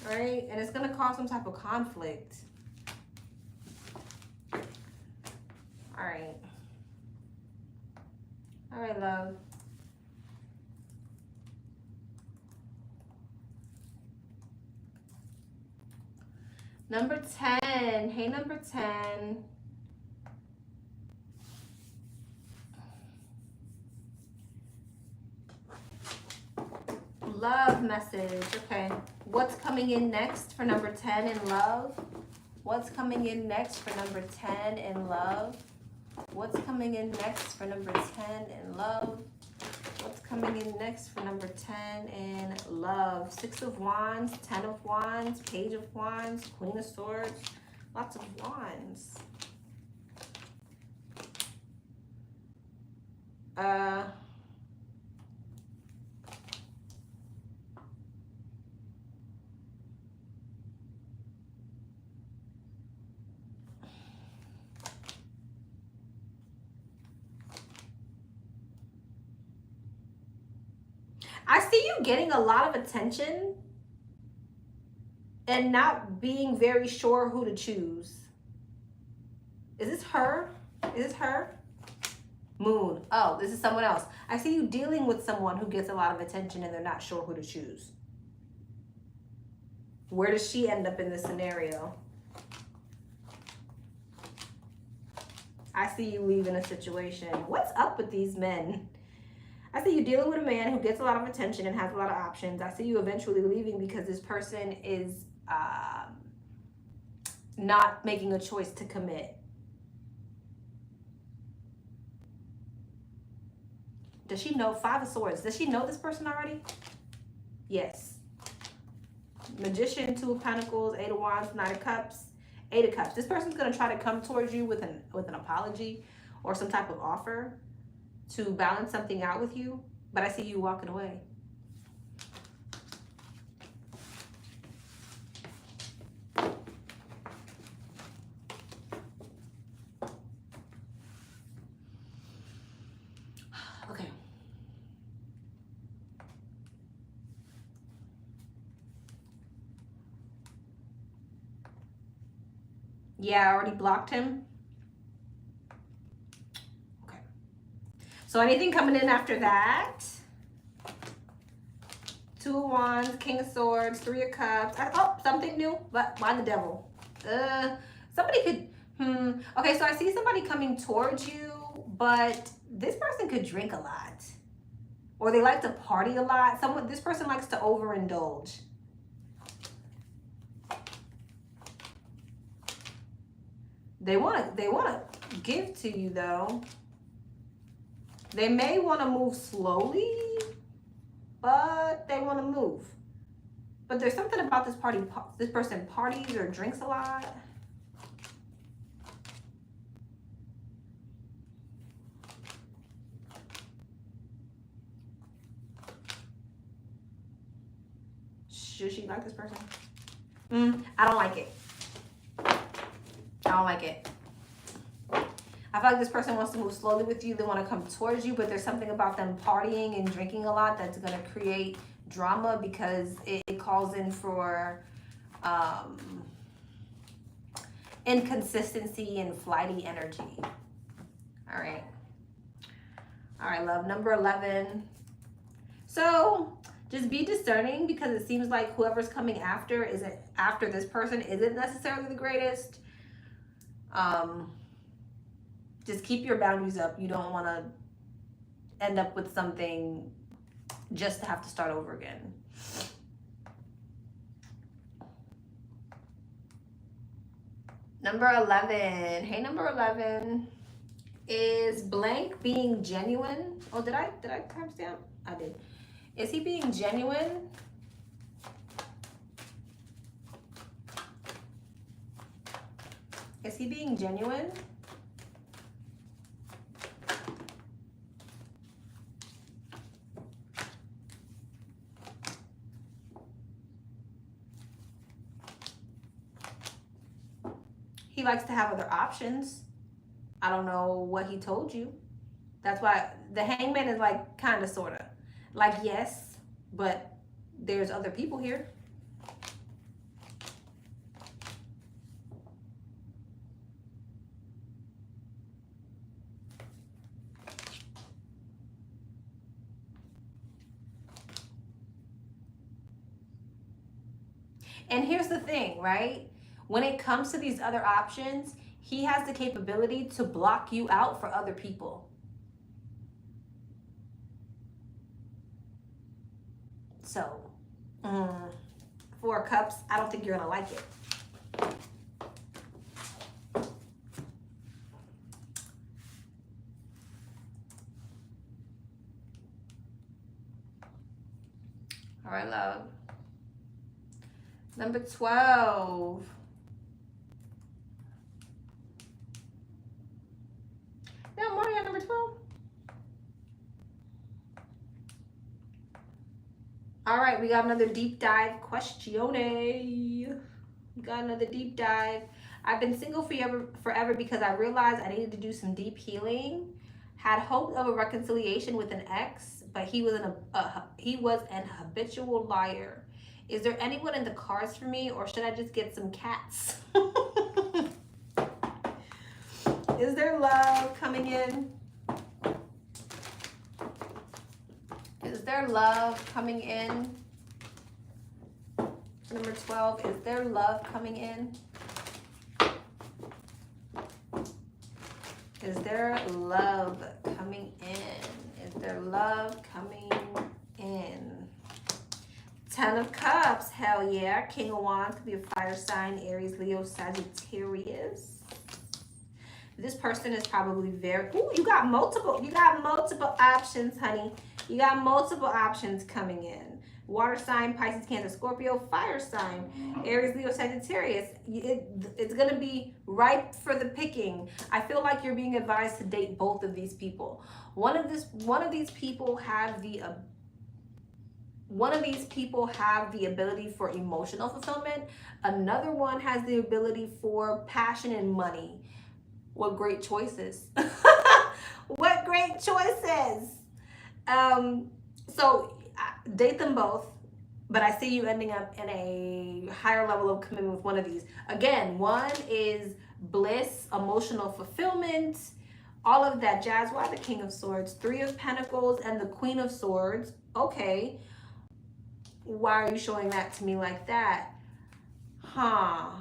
Right? And it's going to cause some type of conflict. All right. All right, love. Number 10. Hey, number 10. Love message. Okay. What's coming in next for number 10 in love? What's coming in next for number 10 in love? What's coming in next for number 10 in love? What's coming in next for number 10 in love? 6 of Wands, 10 of Wands, Page of Wands, Queen of Swords. Lots of wands. I see you getting a lot of attention and not being very sure who to choose. Is this her? Is this her? Moon. Oh, this is someone else. I see you dealing with someone who gets a lot of attention and they're not sure who to choose. Where does she end up in this scenario? I see you leaving a situation. What's up with these men? I see you dealing with a man who gets a lot of attention and has a lot of options. I see you eventually leaving because this person is not making a choice to commit. Does she know? Five of Swords. Does she know this person already? Yes. Magician, Two of Pentacles, Eight of Wands, Knight of Cups, Eight of Cups. This person's going to try to come towards you with an apology or some type of offer to balance something out with you, but I see you walking away. Okay. Yeah, I already blocked him. Okay. So anything coming in after that? Two of Wands, King of Swords, Three of Cups. Oh, something new. But why the devil? Somebody could. Okay, so I see somebody coming towards you, but this person could drink a lot, or they like to party a lot. This person likes to overindulge. They want to give to you though. They may want to move slowly, but they want to move. But there's something about this person parties or drinks a lot. Should she like this person? I don't like it. I don't like it. I feel like this person wants to move slowly with you. They want to come towards you, but there's something about them partying and drinking a lot that's going to create drama because it calls in for inconsistency and flighty energy. All right. All right, love. Number 11. So just be discerning because it seems like whoever's coming after this person isn't necessarily the greatest. Just keep your boundaries up. You don't want to end up with something just to have to start over again. Number 11. Hey, number 11. Is blank being genuine? Oh, did I timestamp? I did. Is he being genuine? Is he being genuine? He likes to have other options. I don't know what he told you. That's why the Hangman is like kind of, sort of. Like, yes, but there's other people here. And here's the thing, right? When it comes to these other options, he has the capability to block you out for other people. So, 4 of Cups, I don't think you're going to like it. All right, love. Number 12. Now, I'm already at number 12. All right, we got another deep dive questione. We got another deep dive. I've been single forever because I realized I needed to do some deep healing. Had hope of a reconciliation with an ex, but he was an habitual liar. Is there anyone in the cards for me, or should I just get some cats? Is there love coming in? Is there love coming in? Number 12, is there love coming in? Is there love coming in? Is there love coming in? 10 of Cups, hell yeah. King of Wands could be a fire sign, Aries, Leo, Sagittarius. This person is probably very, ooh, you got multiple options, honey. You got multiple options coming in. Water sign, Pisces, Cancer, Scorpio, fire sign, Aries, Leo, Sagittarius. It's going to be ripe for the picking. I feel like you're being advised to date both of these people. One of these people have the ability for emotional fulfillment. Another one has the ability for passion and money. What great choices. What great choices. So date them both, but I see you ending up in a higher level of commitment with one of these. Again, one is bliss, emotional fulfillment, all of that jazz. Why the King of Swords? 3 of Pentacles and the Queen of Swords. Okay. Why are you showing that to me like that? Huh.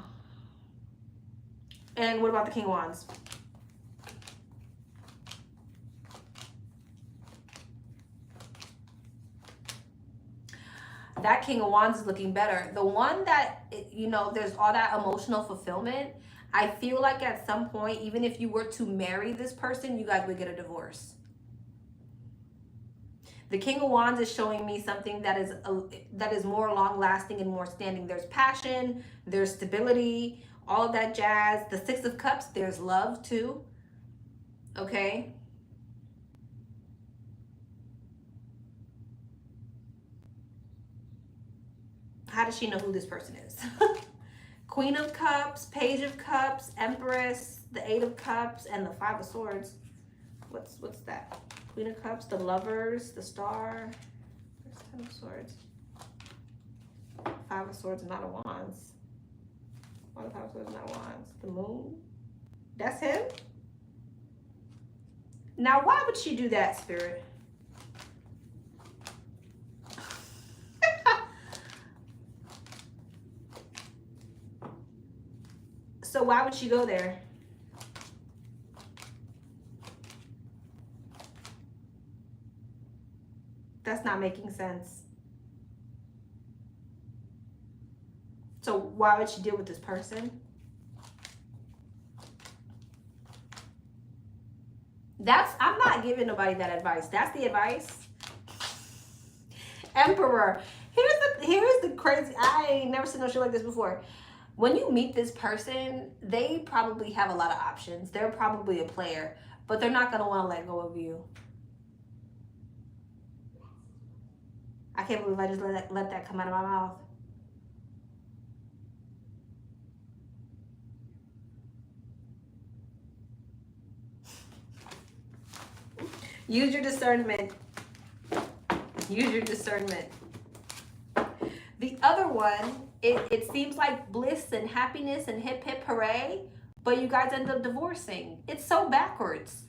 And what about the King of Wands? That King of Wands is looking better. The one that, you know, there's all that emotional fulfillment. I feel like at some point, even if you were to marry this person, you guys would get a divorce. The King of Wands is showing me something that is more long-lasting and more standing. There's passion, there's stability, all of that jazz. The 6 of Cups, there's love too. Okay. How does she know who this person is? Queen of Cups, Page of Cups, Empress, the 8 of Cups, and the 5 of Swords. What's that? Queen of Cups, the Lovers, the Star. There's 10 of Swords. 5 of Swords, Knight of Wands. Why the 5 of Swords, Knight of Wands? The Moon. That's him? Now, why would she do that, Spirit? So why would she go there? That's not making sense. So why would she deal with this person? I'm not giving nobody that advice. That's the advice. Emperor. Here's the crazy, I ain't never seen no shit like this before. When you meet this person, they probably have a lot of options. They're probably a player, but they're not going to want to let go of you. I can't believe I just let that come out of my mouth. Use your discernment. Use your discernment. The other one, it seems like bliss and happiness and hip hip hooray, but you guys end up divorcing. It's so backwards.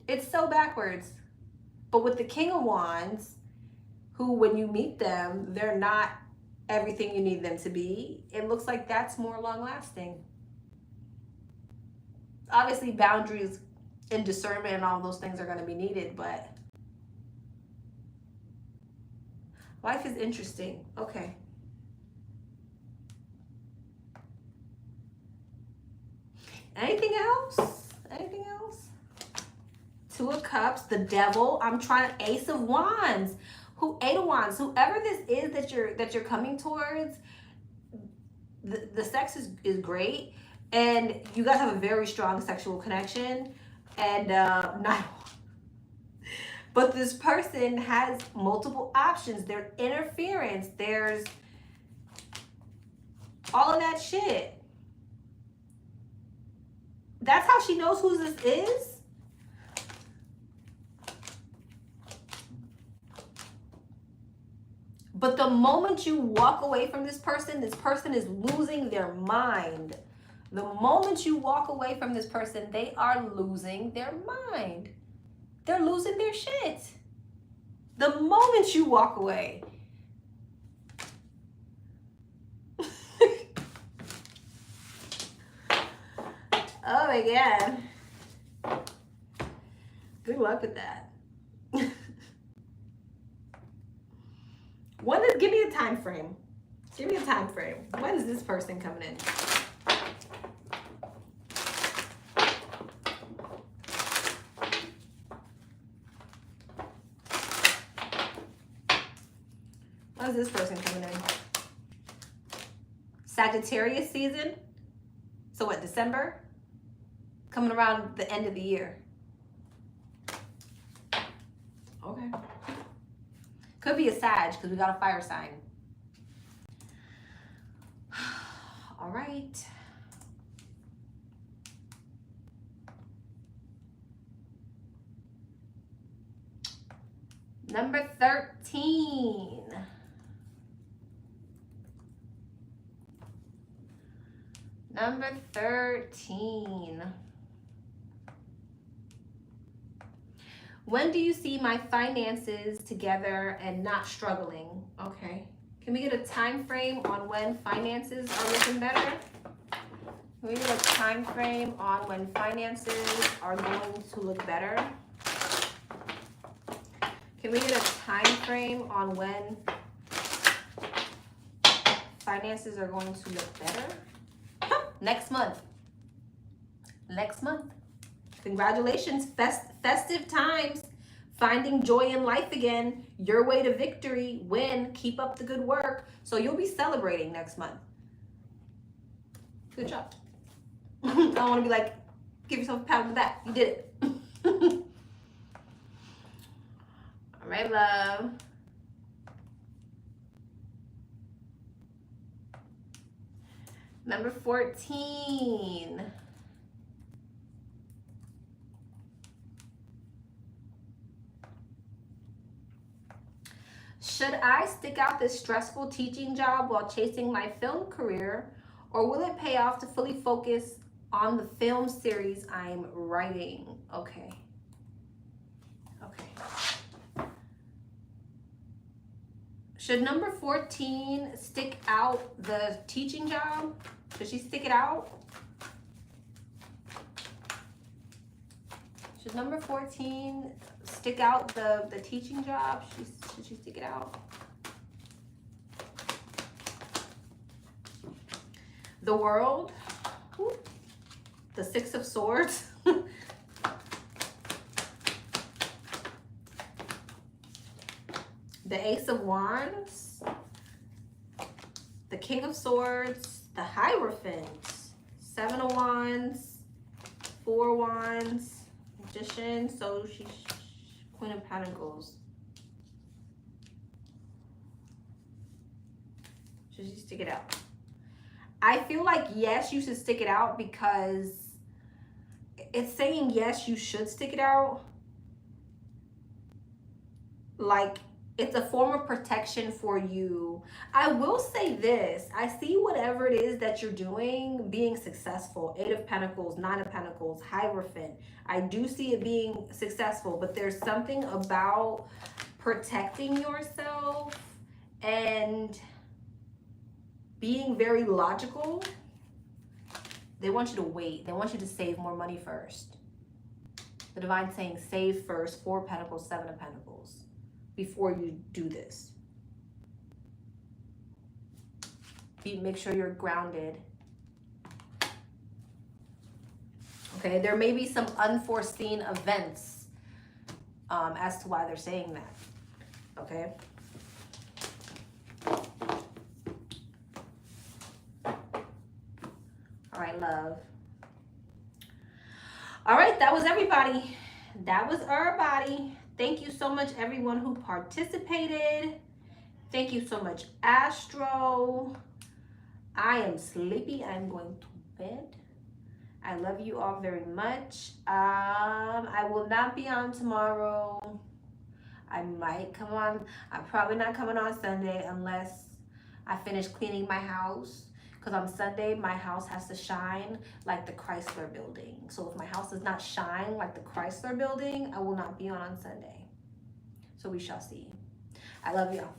It's so backwards. But with the King of Wands, who when you meet them, they're not everything you need them to be, it looks like that's more long lasting. Obviously, boundaries and discernment and all those things are going to be needed, but life is interesting. Okay. Anything else? Anything else? 2 of Cups, the Devil. I'm trying to, Ace of Wands. 8 of Wands. Whoever this is that you're coming towards, the sex is great, and you guys have a very strong sexual connection, and not. But this person has multiple options. There's interference. There's all of that shit. That's how she knows who this is? But the moment you walk away from this person is losing their mind. The moment you walk away from this person, they are losing their mind. They're losing their shit. The moment you walk away. Oh my God. Good luck with that. Give me a time frame. Give me a time frame. When is this person coming in? When is this person coming in? Sagittarius season? So what, December? Coming around the end of the year. Okay. Could be a Sag because we got a fire sign. All right. Number 13. Number 13. When do you see my finances together and not struggling? Okay. Can we get a time frame on when finances are looking better? Can we get a time frame on when finances are going to look better? Can we get a time frame on when finances are going to look better? Next month. Next month. Congratulations, festive times. Finding joy in life again. Your way to victory, win, keep up the good work. So you'll be celebrating next month. Good job. I don't want to be like, give yourself a pat on the back. You did it. All right, love. Number 14. Should I stick out this stressful teaching job while chasing my film career, or will it pay off to fully focus on the film series I'm writing? Okay. Okay. Should number 14 stick out the teaching job? Should she stick it out? Should number 14 stick out the teaching job? Should she stick it out? The World. Ooh. The Six of Swords. The Ace of Wands. The King of Swords. The Hierophant. Seven of Wands. Four Wands. Magician. So she's Queen of Pentacles. Should you stick it out? I feel like yes, you should stick it out because it's saying yes, you should stick it out. Like it's a form of protection for you. I will say this. I see whatever it is that you're doing being successful. Eight of Pentacles, Nine of Pentacles, Hierophant. I do see it being successful, but there's something about protecting yourself and being very logical. They want you to wait. They want you to save more money first. The Divine saying save first. Four of Pentacles, Seven of Pentacles. Before you do this. Make sure you're grounded. Okay, there may be some unforeseen events as to why they're saying that. Okay. All right, love. All right, that was everybody. That was everybody. Thank you so much, everyone who participated. Thank you so much, Astro. I am sleepy. I'm going to bed. I love you all very much. I will not be on tomorrow. I might come on. I'm probably not coming on Sunday unless I finish cleaning my house. Because on Sunday, my house has to shine like the Chrysler building. So if my house does not shine like the Chrysler building, I will not be on Sunday. So we shall see. I love y'all.